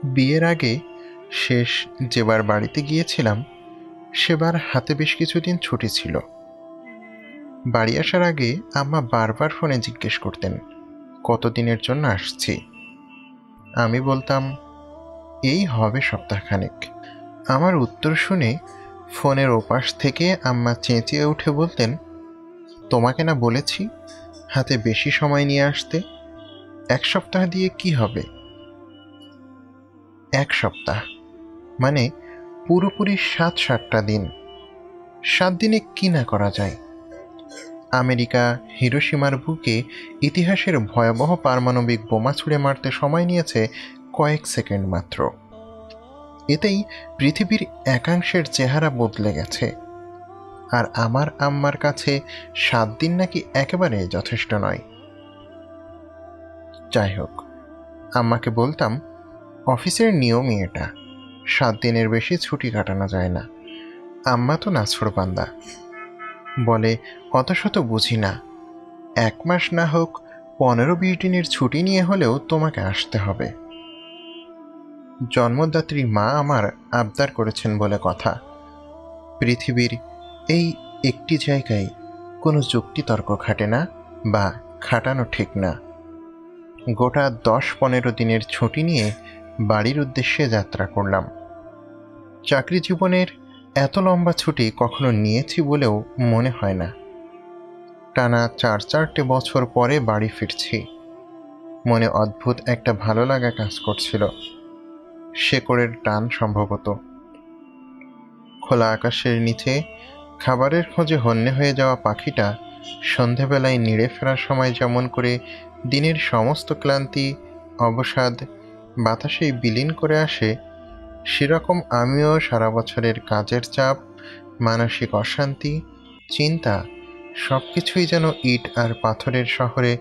বিয়ের আগে শেষ যেবার বাড়িতে গিয়েছিলাম সেবার হাতে বেশ কিছুদিন ছুটি ছিল। বাড়ি আসার আগে আম্মা বারবার ফোনে জিজ্ঞেস করতেন কতদিনের জন্য আসছি। আমি বলতাম এই হবে সপ্তাহখানেক। আমার উত্তর শুনে ফোনের ওপাশ থেকে আম্মা চেঁচিয়ে উঠে বলতেন, তোমাকে না বলেছি হাতে বেশি সময় নিয়ে আসতে, 1 সপ্তাহ দিয়ে কি হবে? 1 সপ্তাহ মানে পুরোপুরি 7-8টা দিন। 7 দিনে কি না করা যায়? আমেরিকা হিরোশিমার বুকে ইতিহাসের ভয়াবহ পারমাণবিক বোমা ছুঁড়ে মারতে সময় নিয়েছে কয়েক সেকেন্ড মাত্র। এতেই পৃথিবীর একাংশের চেহারা বদলে গেছে। আর আমার আম্মার কাছে 7 দিন নাকি একেবারে যথেষ্ট নয়। যাই হোক, আম্মাকে বলতাম অফিসের নিয়মই এটা, 7 দিনের বেশি ছুটি কাটানো যায় না। আম্মা তো নাছোড়বান্দা, বলে অত শত বুঝি না, 1 মাস না হোক 15-20 দিনের ছুটি নিয়ে হলেও তোমাকে আসতে হবে। জন্মদাত্রী মা আমার আবদার করেছেন বলে কথা। পৃথিবীর এই একটি জায়গায় কোনো যুক্তিতর্ক খাটে না, বা খাটানো ঠিক না। গোটা 10-15 দিনের ছুটি নিয়ে বাড়ির উদ্দেশ্যে যাত্রা করলাম। চাকরি জীবনের এত লম্বা ছুটি কখনো নিয়েছি বলেও মনে হয় না। টানা 4-4টে বছর পরে বাড়ি ফিরছি। মনে অদ্ভুত একটা ভালো লাগা কাজ করছিল, শেকড়ের টান সম্ভবত। খোলা আকাশের নিচে খাবারের খোঁজে হন্যে হয়ে যাওয়া পাখিটা সন্ধেবেলায় নিড়ে ফেরার সময় যেমন করে দিনের সমস্ত ক্লান্তি অবসাদ বাতাসেই বিলীন করে আসে, সেরকম আমিও সারা বছরের কাজের চাপ, মানসিক অশান্তি, চিন্তা সবকিছুই যেন ইট আর পাথরের শহরে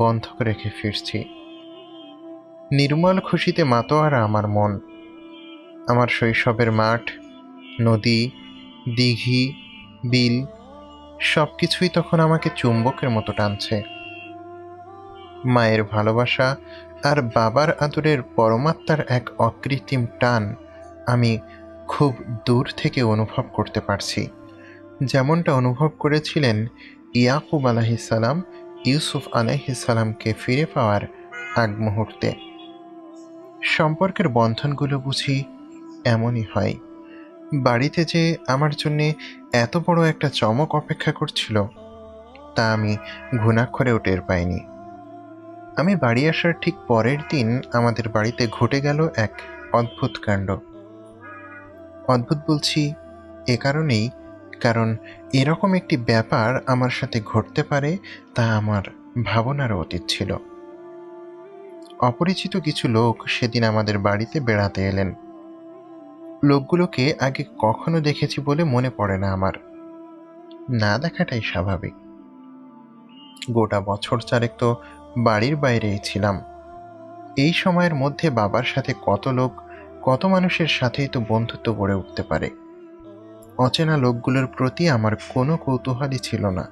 বন্ধক রেখে ফিরছি। নির্মল খুশিতে মাতোয়ারা আমার মন। আমার শৈশবের মাঠ, নদী, দিঘি, বিল সবকিছুই তখন আমাকে চুম্বকের মতো টানছে। মায়ের ভালোবাসা আর বাবার আদরের পরমাত্মার এক অকৃত্রিম টান আমি খুব দূর থেকে অনুভব করতে পারছি, যেমনটা অনুভব করেছিলেন ইয়াকুব আলাইহিসসালাম ইউসুফ আলাইহিসসালামকে ফিরে পাওয়ার আগ মুহূর্তে। সম্পর্কের বন্ধনগুলো বুঝি এমনই হয়। বাড়িতে যে আমার জন্যে এত বড় একটা চমক অপেক্ষা করছিল তা আমি ঘুণাক্ষরেও টের পাইনি। আমি বাড়ি আসার ঠিক পরের দিন আমাদের বাড়িতে ঘটে গেল এক অদ্ভুত কাণ্ড। অদ্ভুত বলছি এ কারণেই, কারণ এরকম একটি ব্যাপার আমার সাথে ঘটতে পারে তা আমার ভাবনারও অতীত ছিল। অপরিচিত কিছু লোক সেদিন আমাদের বাড়িতে বেড়াতে এলেন। লোকগুলোকে আগে কখনো দেখেছি বলে মনে পড়ে না আমার, না দেখাটাই স্বাভাবিক। গোটা বছর চারেক তো বাড়ির বাইরেই ছিলাম। এই সময়ের মধ্যে বাবার সাথে কত লোক, কত মানুষের সাথেই তো বন্ধুত্ব গড়ে উঠতে পারে। অচেনা লোকগুলোর প্রতি আমার কোনো কৌতূহলই ছিল না।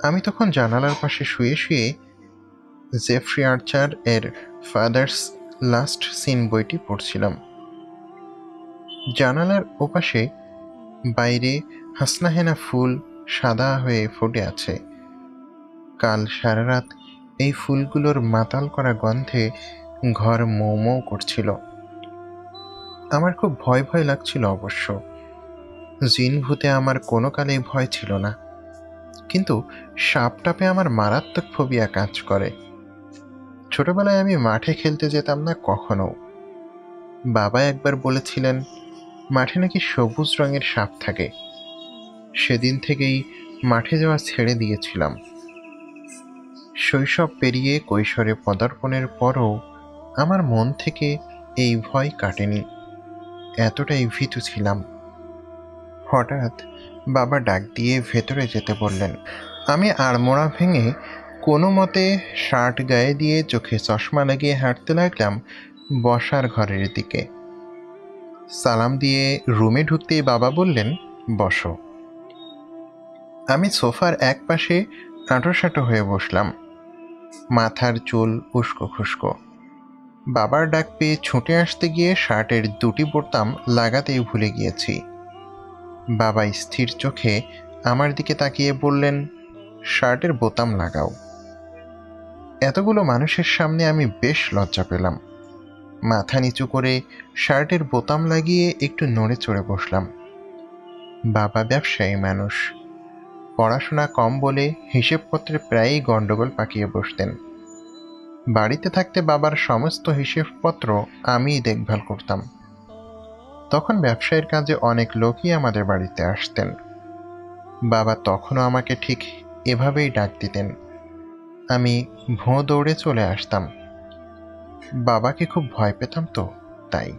আমি তখন জানালার পাশে শুয়ে শুয়ে জেফ্রি আর্চার এর ফাদার্স লাস্ট সিন বইটি পড়ছিলাম। জানালার ওপাশে বাইরে হাসনাহেনা ফুল সাদা হয়ে ফুটে আছে। কাল সারা রাত এই ফুলগুলোর মাতাল করা গন্ধে ঘর মৌ মৌ করছিল। আমার খুব ভয় ভয় লাগছিল অবশ্য। জিন ভূতে আমার কোনো কালেই ভয় ছিল না, কিন্তু সাপ টাপে আমার মারাত্মক ফোবিয়া কাজ করে। ছোটবেলায় আমি মাঠে খেলতে যেতাম না কখনো। বাবা একবার বলেছিলেন মাঠে নাকি সবুজ রঙের সাপ থাকে। সেদিন থেকেই মাঠে যাওয়া ছেড়ে দিয়েছিলাম। শৈশব পেরিয়ে কৈশোরে পদার্পণের পরও আমার মন থেকে এই ভয় কাটেনি, এতটাই ভীতু ছিলাম। হঠাৎ বাবা ডাক দিয়ে ভেতরে যেতে বললেন। আমি আড়মোড়া ভেঙে কোনো মতে শার্ট গায়ে দিয়ে চোখে চশমা লাগিয়ে হাঁটতে লাগলাম বসার ঘরের দিকে। সালাম দিয়ে রুমে ঢুকতেই বাবা বললেন, বসো। আমি সোফার এক পাশে আঁটোসাঁটো হয়ে বসলাম, মাথার চুল উস্কো খুস্কো। বাবার ডাক পেয়ে ছুটে আসতে গিয়ে শার্টের দুটি বোতাম লাগাতেই ভুলে গিয়েছি। বাবা স্থির চোখে আমার দিকে তাকিয়ে বললেন, শার্টের বোতাম লাগাও। এতগুলো মানুষের সামনে আমি বেশ লজ্জা পেলাম। মাথা নিচু করে শার্টের বোতাম লাগিয়ে একটু নড়ে চড়ে বসলাম। বাবা ব্যবসায়ী মানুষ, পড়াশোনা কম বলে হিসেবপত্রে প্রায়ই গণ্ডগোল পাকিয়ে বসতেন। বাড়িতে থাকতে বাবার সমস্ত হিসেবপত্র আমিই দেখভাল করতাম। তখন ব্যবসায়ের কাজে অনেক লোকই আমাদের বাড়িতে আসতেন। বাবা তখনও আমাকে ঠিক এভাবেই ডাক দিতেন। আমি ভোঁ দৌড়ে চলে আসতাম। বাবাকে খুব ভয় পেতাম তো, তাই।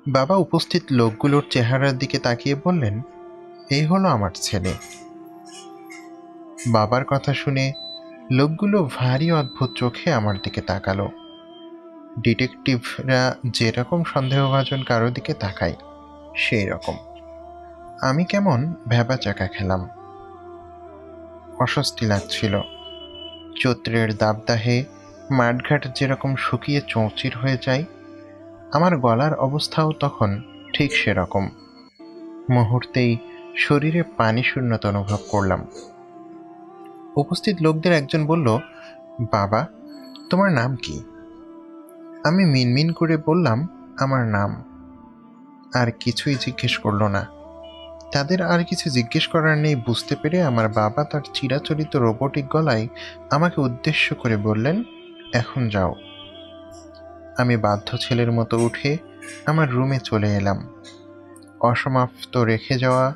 বাবা উপস্থিত লোকগুলোর চেহারার দিকে তাকিয়ে বললেন, এই হলো আমার ছেলে। বাবার কথা শুনে লোকগুলো ভারী অদ্ভুত চোখে আমার দিকে তাকালো। ডিটেকটিভরা যেরকম সন্দেহভাজন কারো দিকে তাকায় সেই রকম। আমি কেমন ভ্যাবাচাকা খেলাম। অস্বস্তি লাগছিল। চৈত্রের দাবদাহে মাঠঘাট যেরকম শুকিয়ে চৌচির হয়ে যায়, আমার গলার অবস্থাও তখন ঠিক সেরকম। মুহূর্তেই শরীরে পানি শূন্যতা অনুভব করলাম। উপস্থিত লোকদের একজন বলল, বাবা, তোমার নাম কি? আমি মিনমিন করে বললাম, আমার নাম। আর কিছুই জিজ্ঞেস করল না। তাদের আর কিছু জিজ্ঞেস করার নেই বুঝতে পেরে আমার বাবা তার চিরাচরিত রোবটিক গলায় আমাকে উদ্দেশ্য করে বললেন, এখন যাও। আমি বাধ্য ছেলের মতো উঠে আমার রুমে চলে এলাম। অসমাপ্ত রেখে যাওয়া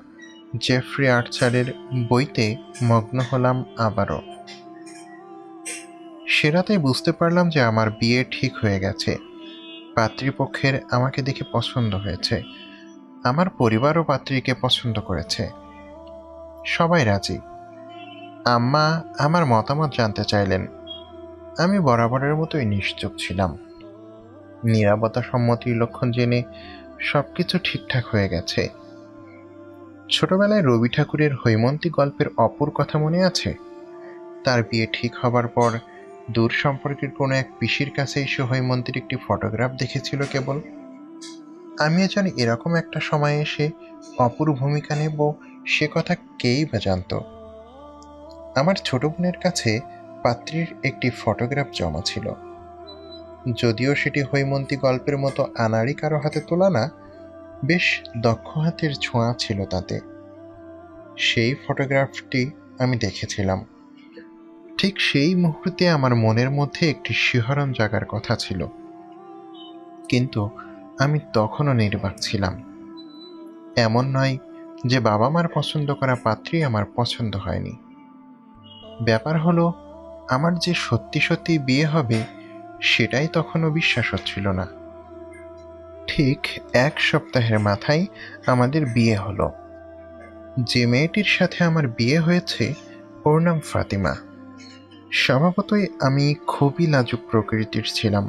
জেফ্রি আর্চারের বইতে মগ্ন হলাম আবারও। সে রাতেই বুঝতে পারলাম যে আমার বিয়ে ঠিক হয়ে গেছে। পাত্রীপক্ষের আমাকে দেখে পছন্দ হয়েছে। আমার পরিবারও পাত্রীকে পছন্দ করেছে। সবাই রাজি। আম্মা আমার মতামত জানতে চাইলেন। আমি বরাবরের মতোই নিশ্চুপ ছিলাম। নিরাপত্তা সম্মতির লক্ষণ জেনে সবকিছু ঠিকঠাক হয়ে গেছে। ছোটবেলায় রবি ঠাকুরের হৈমন্তী গল্পের অপুর কথা মনে আছে? তার বিয়ে ঠিক হবার পর দূর সম্পর্কের কোনো এক পিসির কাছে এসে হৈমন্তীর একটি ফটোগ্রাফ দেখেছিল কেবল। আমিও যেন এরকম একটা সময় এসে অপুর ভূমিকা নেব, সে কথা কেই বা জানত। আমার ছোট বোনের কাছে পাত্রীর একটি ফটোগ্রাফ জমা ছিল। যদিও সেটি হৈমন্তী গল্পের মতো আনাড়ি কারো হাতে তোলা না, বেশ দক্ষ হাতের ছোঁয়া ছিল তাতে। সেই ফটোগ্রাফটি আমি দেখেছিলাম। ঠিক সেই মুহূর্তে আমার মনের মধ্যে একটি শিহরণ জাগার কথা ছিল, কিন্তু আমি তখনও নির্বাক ছিলাম। এমন নয় যে বাবা মার পছন্দ করা পাত্রী আমার পছন্দ হয়নি। ব্যাপার হলো, আমার যে সত্যি সত্যি বিয়ে হবে সেটাই তখনও বিশ্বাস হচ্ছিল না। ঠিক এক সপ্তাহের মাথায় আমাদের বিয়ে হলো। যে মেয়েটির সাথে আমার বিয়ে হয়েছে ওর নাম ফাতিমা। স্বভাবতই আমি খুবই লাজুক প্রকৃতির ছিলাম।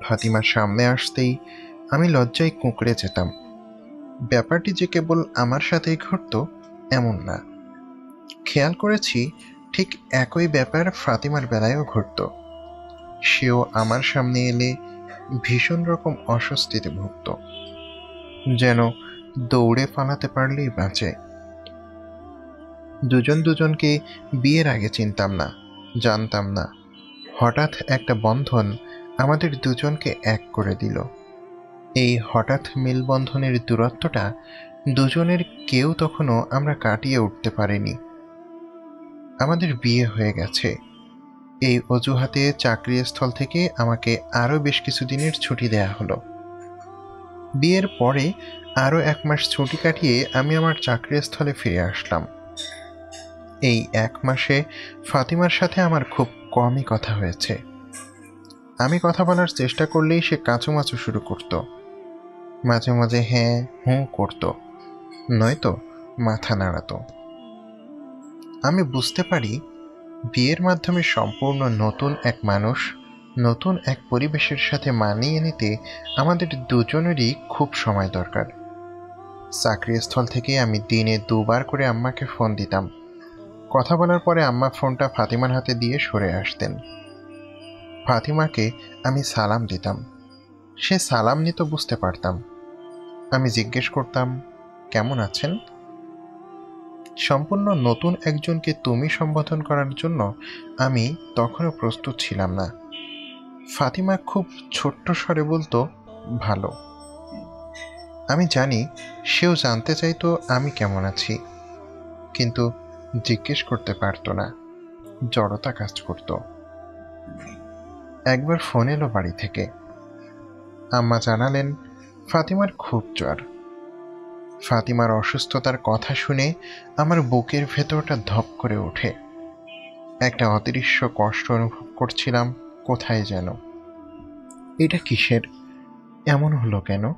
ফাতিমার সামনে আসতেই আমি লজ্জায় কুঁকড়ে যেতাম। ব্যাপারটি যে কেবল আমার সাথেই ঘটত এমন না। খেয়াল করেছি ঠিক একই ব্যাপার ফাতিমার বেলায়ও ঘটত। সেও আমার সামনে এলে ভীষণ রকম অস্বস্তিতে ভুগত, যেন দৌড়ে পালাতে পারলেই বাঁচে। দুজন দুজনকে বিয়ের আগে চিনতাম না, জানতাম না। হঠাৎ একটা বন্ধন আমাদের দুজনকে এক করে দিল। এই হঠাৎ মেলবন্ধনের দূরত্বটা দুজনের কেউ তখনও আমরা কাটিয়ে উঠতে পারিনি। আমাদের বিয়ে হয়ে গেছে। এই অজুহাতে চাকরিস্থল থেকে আমাকে আরও বেশ কিছুদিনের ছুটি দেয়া হলো। বিয়ের পরে আরও 1 মাস ছুটি কাটিয়ে আমি আমার চাকরিস্থলে ফিরে আসলাম। এই 1 মাসে ফাতিমার সাথে আমার খুব কমই কথা হয়েছে। আমি কথা বলার চেষ্টা করলেই সে কাঁচুমাচু শুরু করত। মাঝে মাঝে হ্যাঁ হুঁ করত, নয়তো মাথা নাড়াতো। আমি বুঝতে পারি বিয়ের মাধ্যমে সম্পূর্ণ নতুন এক মানুষ, নতুন এক পরিবেশের সাথে মানিয়ে নিতে আমাদের দুজনেরই খুব সময় দরকার। চাকরিস্থল থেকে আমি দিনে 2 বার করে আম্মাকে ফোন দিতাম। কথা বলার পরে আম্মা ফোনটা ফাতিমার হাতে দিয়ে সরে আসতেন। ফাতিমাকে আমি সালাম দিতাম, সে সালাম নিত বুঝতে পারতাম। আমি জিজ্ঞেস করতাম, কেমন আছেন? সম্পূর্ণ নতুন একজনকে তুমি সম্বোধন করার জন্য আমি তখনও প্রস্তুত ছিলাম না। ফাতিমা খুব ছোট্ট স্বরে বলতো, ভালো। আমি জানি সেও জানতে চাইতো আমি কেমন আছি, কিন্তু জিজ্ঞেস করতে পারতো না, জড়তা কাজ করত। একবার ফোন এলো বাড়ি থেকে। আম্মা জানালেন ফাতিমার খুব জ্বর। ফাতিমার অসুস্থতার কথা শুনে আমার বুকের ভেতরটা ধপ করে ওঠে। একটা অদৃশ্য কষ্ট অনুভব করছিলাম কোথায় যেন। এটা কিসের? এমন হলো কেন?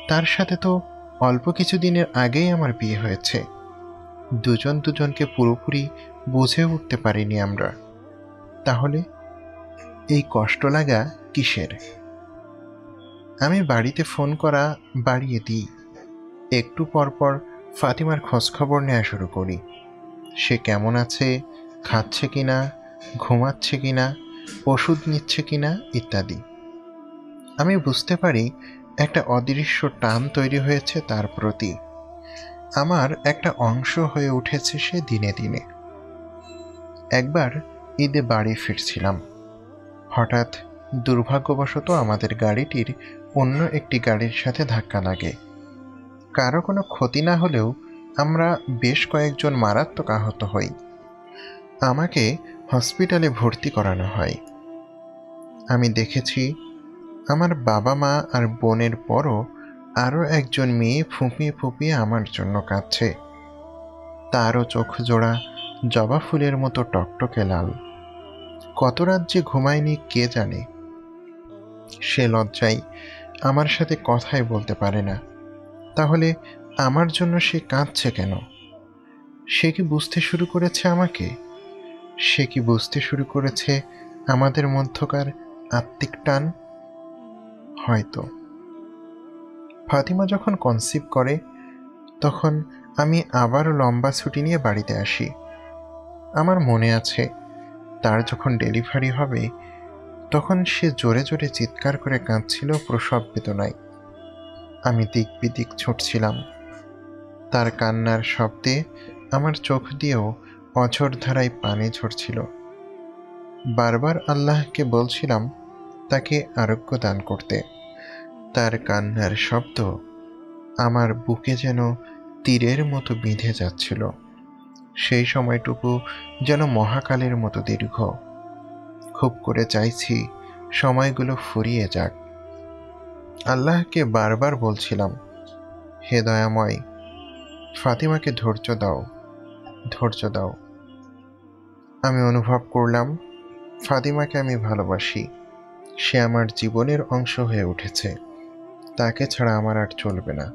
তার সাথে তো অল্প কিছুদিনের আগেই আমার বিয়ে হয়েছে। দুজন দুজনকে পুরোপুরি বুঝে উঠতে পারিনি আমরা। তাহলে এই কষ্ট লাগা কিসের? আমি বাড়িতে ফোন করা বাড়িয়ে দিই। একটু পরপর ফাতিমার খোঁজখবর নেওয়া শুরু করি। সে কেমন আছে, খাচ্ছে কিনা, ঘুমাচ্ছে কিনা, ওষুধ নিচ্ছে কিনা ইত্যাদি। আমি বুঝতে পারি একটা অদৃশ্য টান তৈরি হয়েছে তার প্রতি। আমার একটা অংশ হয়ে উঠেছে সে দিনে দিনে। একবার ঈদে বাড়ি ফিরছিলাম। হঠাৎ দুর্ভাগ্যবশত আমাদের গাড়িটির অন্য একটি গাড়ির সাথে ধাক্কা লাগে। কারো কোনো ক্ষতি না হলেও আমরা বেশ কয়েকজন মারাত্মক আহত হই। আমাকে হসপিটালে ভর্তি করানো হয়। আমি দেখেছি আমার বাবা মা আর বোনের পরও আরও একজন মেয়ে ফুঁপিয়ে ফুঁপিয়ে আমার জন্য কাঁদছে। তারও চোখ জোড়া জবা ফুলের মতো টকটকে লাল। কত রাত যে ঘুমায়নি কে জানে। সে লজ্জায় আমার সাথে কথাই বলতে পারে না। তাহলে আমার জন্য সে কাঁদছে কেন? সে কি বুঝতে শুরু করেছে আমাকে? সে কি বুঝতে শুরু করেছে আমাদের মধ্যকার আত্মিক টান? হয়তো। ফাতিমা যখন কনসিভ করে তখন আমি আবার লম্বা ছুটি নিয়ে বাড়িতে আসি। আমার মনে আছে তার যখন ডেলিভারি হবে তখন সে জোরে জোরে চিৎকার করে কাঁদছিল প্রসব বেদনায়। আমি দিক বিদিক ছুটছিলাম। তার কান্নার শব্দে আমার চোখ দিয়েও অঝোর ধারায় পানি ঝরছিল। বারবার আল্লাহকে বলছিলাম তাকে আরোগ্য দান করতে। তার কান্নার শব্দ আমার বুকে যেন তীরের মতো বিঁধে যাচ্ছিল। সেই সময়টুকু যেন মহাকালের মতো দীর্ঘ। খুব করে চাইছি সময়গুলো ফুরিয়ে যাক। আল্লাহকে বারবার বলছিলাম, হে দয়াময়, ফাতিমাকে ধৈর্য দাও, ধৈর্য দাও। আমি অনুভব করলাম ফাতিমাকে আমি ভালোবাসি। সে আমার জীবনের অংশ হয়ে উঠেছে। তাকে ছাড়া আমার আর চলবে না।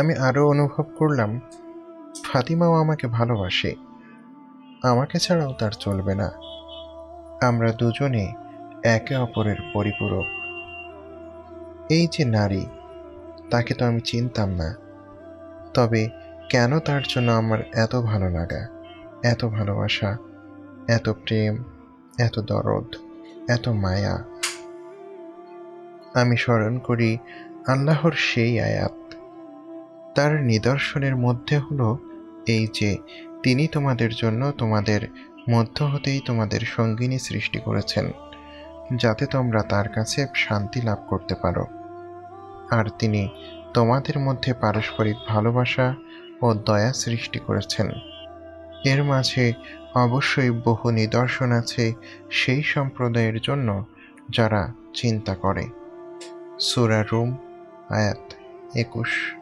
আমি আরও অনুভব করলাম ফাতিমাও আমাকে ভালোবাসে। আমাকে ছাড়াও তার চলবে না। আমরা দুজনে একে অপরের পরিপূরক। এই যে নারী, তাকে তো আমি চিনতাম না। তবে কেন তার জন্য আমার এত ভালো লাগা, এত ভালোবাসা, এত প্রেম, এত দরদ, এত মায়া? আমি স্মরণ করি আল্লাহর সেই আয়াত। তার নিদর্শনের মধ্যে হলো এই যে তিনি তোমাদের জন্য তোমাদের মধ্য হতেই তোমাদের সঙ্গিনী সৃষ্টি করেছেন, যাতে তোমরা তার কাছে শান্তি লাভ করতে পারো। আর তিনি তোমাদের মধ্যে পারস্পরিক ভালোবাসা ও দয়া সৃষ্টি করেছেন। এর মাঝে অবশ্যই বহু নিদর্শন আছে সেই সম্প্রদায়ের জন্য যারা চিন্তা করে। সূরা রুম, আয়াত 21।